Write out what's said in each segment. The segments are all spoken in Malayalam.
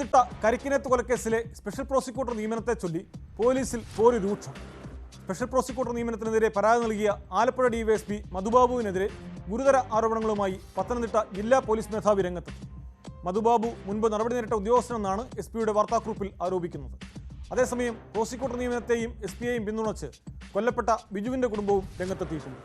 പത്തനംതിട്ട കരിക്കിനേത്ത് കൊലക്കേസിലെ സ്പെഷ്യൽ പ്രോസിക്യൂട്ടർ നിയമനത്തെ ചൊല്ലി പോലീസിൽ പോര് രൂക്ഷം. സ്പെഷ്യൽ പ്രോസിക്യൂട്ടർ നിയമനത്തിനെതിരെ പരാതി നൽകിയ ആലപ്പുഴ ഡിവൈഎസ്പി മധുബാബുവിനെതിരെ ഗുരുതര ആരോപണങ്ങളുമായി പത്തനംതിട്ട ജില്ലാ പോലീസ് മേധാവി രംഗത്തെത്തി. മധുബാബു മുൻപ് നടപടി നേരിട്ട ഉദ്യോഗസ്ഥനെന്നാണ് എസ്പിയുടെ വാർത്താക്കുറിപ്പിൽ ആരോപിക്കുന്നത്. അതേസമയം പ്രോസിക്യൂട്ടർ നിയമനത്തെയും എസ്പിയെയും പിന്തുണച്ച് കൊല്ലപ്പെട്ട ബിജുവിന്റെ കുടുംബവും രംഗത്തെത്തിയിട്ടുണ്ട്.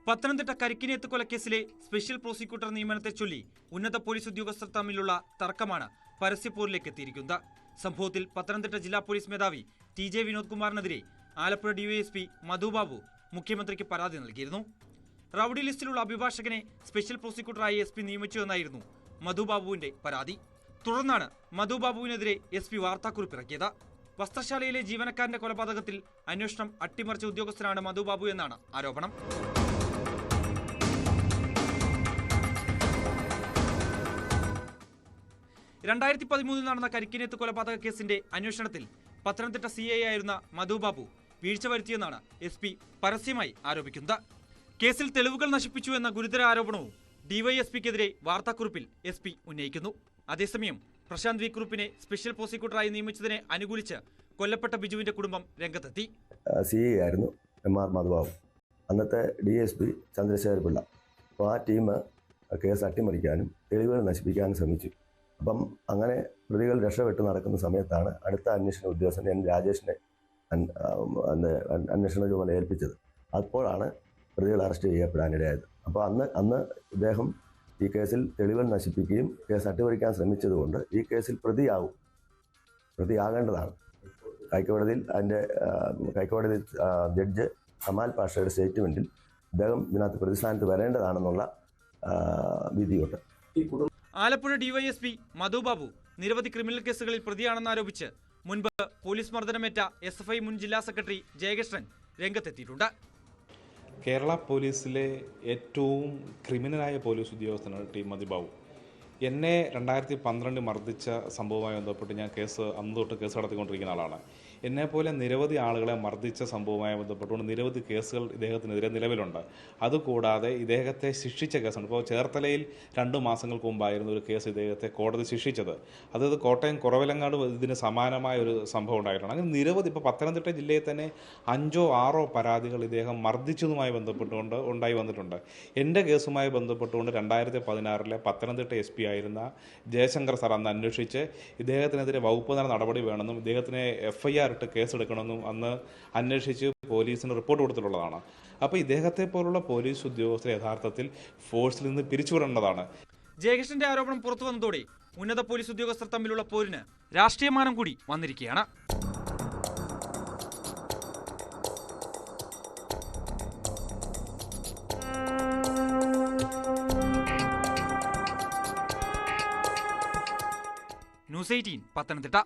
പത്തനംതിട്ട കരിക്കിനേത്ത് കൊലക്കേസിലെ സ്പെഷ്യൽ പ്രോസിക്യൂട്ടർ നിയമനത്തെ ചൊല്ലി ഉന്നത പോലീസ് ഉദ്യോഗസ്ഥർ തമ്മിലുള്ള തർക്കമാണ് പരസ്യപ്പോരിലേക്ക് എത്തിയിരിക്കുന്നത്. സംഭവത്തിൽ പത്തനംതിട്ട ജില്ലാ പോലീസ് മേധാവി TJ വിനോദ് കുമാറിനെതിരെ ആലപ്പുഴ ഡിവൈഎസ്പി മധുബാബു മുഖ്യമന്ത്രിക്ക് പരാതി നൽകിയിരുന്നു. റൌഡി ലിസ്റ്റിലുള്ള അഭിഭാഷകനെ സ്പെഷ്യൽ പ്രോസിക്യൂട്ടറായി SP നിയമിച്ചുവെന്നായിരുന്നു മധുബാബുവിന്റെ പരാതി. തുടർന്നാണ് മധുബാബുവിനെതിരെ SP വാർത്താക്കുറിപ്പിറക്കിയത്. വസ്ത്രശാലയിലെ ജീവനക്കാരന്റെ കൊലപാതകത്തിൽ അന്വേഷണം അട്ടിമറിച്ച ഉദ്യോഗസ്ഥനാണ് മധുബാബു എന്നാണ് ആരോപണം. രണ്ടായിരത്തി 2013 നടന്ന കരിക്കിനേത്ത് കൊലപാതക കേസിന്റെ അന്വേഷണത്തിൽ പത്തനംതിട്ട CI ആയിരുന്ന മധുബാബു വീഴ്ച വരുത്തിയെന്നാണ് SP പരസ്യമായി ആരോപിക്കുന്നത്. കേസിൽ തെളിവുകൾ നശിപ്പിച്ചു എന്ന ഗുരുതര ആരോപണവും DYSPക്കെതിരെ വാർത്താക്കുറിപ്പിൽ SP ഉന്നയിക്കുന്നു. അതേസമയം പ്രശാന്ത് V കുറുപ്പിനെ സ്പെഷ്യൽ പ്രോസിക്യൂട്ടറായി നിയമിച്ചതിനെ അനുകൂലിച്ച് കൊല്ലപ്പെട്ട ബിജുവിന്റെ കുടുംബം രംഗത്തെത്തി. CI ആയിരുന്നു MR മധുബാബു, അന്നത്തെ DSP ചന്ദ്രശേഖർ പിള്ള. അപ്പോൾ ആ ടീം കേസ് അട്ടിമറിക്കാനും തെളിവുകൾ നശിപ്പിക്കാനും ശ്രമിച്ചു. അപ്പം അങ്ങനെ പ്രതികൾ രക്ഷപ്പെട്ട് നടക്കുന്ന സമയത്താണ് അടുത്ത അന്വേഷണ ഉദ്യോഗസ്ഥൻ N രാജേഷിനെ അന്വേഷണ ചുമതല ഏൽപ്പിച്ചത്. അപ്പോഴാണ് പ്രതികൾ അറസ്റ്റ് ചെയ്യപ്പെടാനിടയായത്. അപ്പോൾ അന്ന് ഇദ്ദേഹം ഈ കേസിൽ തെളിവുകൾ നശിപ്പിക്കുകയും കേസ് അട്ടിമറിക്കാൻ ശ്രമിച്ചതുകൊണ്ട് ഈ കേസിൽ പ്രതിയാകേണ്ടതാണ്. ഹൈക്കോടതി ജഡ്ജ് കമാൽ പാഷയുടെ സ്റ്റേറ്റ്മെൻറ്റിൽ ഇദ്ദേഹം ഇതിനകത്ത് പ്രതിസ്ഥാനത്ത് വരേണ്ടതാണെന്നുള്ള വിധിയുണ്ട്. ആലപ്പുഴ DYSP മധുബാബു നിരവധി ക്രിമിനൽ കേസുകളിൽ പ്രതിയാണെന്നാരോപിച്ച് മുൻപ് പോലീസ് മർദ്ദനമേറ്റ SFI മുൻ ജില്ലാ സെക്രട്ടറി ജയകൃഷ്ണൻ രംഗത്തെത്തിയിട്ടുണ്ട്. കേരള പോലീസിലെ ഏറ്റവും ക്രിമിനലായ പോലീസ് ഉദ്യോഗസ്ഥനാണ് T മധുബാബു. എന്നെ 2012 മർദ്ദിച്ച സംഭവവുമായി ബന്ധപ്പെട്ട് ഞാൻ അന്ന് തൊട്ട് കേസ് നടത്തിക്കൊണ്ടിരിക്കുന്ന ആളാണ്. എന്നെപ്പോലെ നിരവധി ആളുകളെ മർദ്ദിച്ച സംഭവവുമായി ബന്ധപ്പെട്ടുകൊണ്ട് നിരവധി കേസുകൾ ഇദ്ദേഹത്തിനെതിരെ നിലവിലുണ്ട്. അതുകൂടാതെ ഇദ്ദേഹത്തെ ശിക്ഷിച്ച കേസുണ്ട്. ഇപ്പോൾ ചേർത്തലയിൽ 2 മാസങ്ങൾക്ക് മുമ്പായിരുന്നു ഒരു കേസ് ഇദ്ദേഹത്തെ കോടതി ശിക്ഷിച്ചത്. അതായത് കോട്ടയം കുറവിലങ്ങാട് ഇതിന് സമാനമായ ഒരു സംഭവം ഉണ്ടായിട്ടുണ്ട്. അങ്ങനെ നിരവധി ഇപ്പോൾ പത്തനംതിട്ട ജില്ലയിൽ തന്നെ 5 or 6 പരാതികൾ ഇദ്ദേഹം മർദ്ദിച്ചതുമായി ബന്ധപ്പെട്ടുകൊണ്ട് ഉണ്ടായി വന്നിട്ടുണ്ട്. എൻ്റെ കേസുമായി ബന്ധപ്പെട്ടുകൊണ്ട് 2016 പത്തനംതിട്ട SP ആയിരുന്ന ജയശങ്കർ സാർ അന്ന് അന്വേഷിച്ച് ഇദ്ദേഹത്തിനെതിരെ വകുപ്പ് തല നടപടി വേണമെന്നും ഇദ്ദേഹത്തിനെ FIR ഇട്ട് കേസെടുക്കണമെന്നും അന്ന് അന്വേഷിച്ച് പോലീസിന് റിപ്പോർട്ട് കൊടുത്തിട്ടുള്ളതാണ്. അപ്പോൾ ഇദ്ദേഹത്തെ പോലുള്ള പോലീസ് ഉദ്യോഗസ്ഥരെ യഥാർത്ഥത്തിൽ ഫോഴ്സിൽ നിന്ന് പിരിച്ചുവിടേണ്ടതാണ്. ജയകൃഷ്ണന്റെ ആരോപണം പുറത്തു വന്നതോടെ ഉന്നത പോലീസ് ഉദ്യോഗസ്ഥർ തമ്മിലുള്ള പോരിന് രാഷ്ട്രീയമാനം കൂടി വന്നിരിക്കുകയാണ്. News 18 പത്തനംതിട്ട.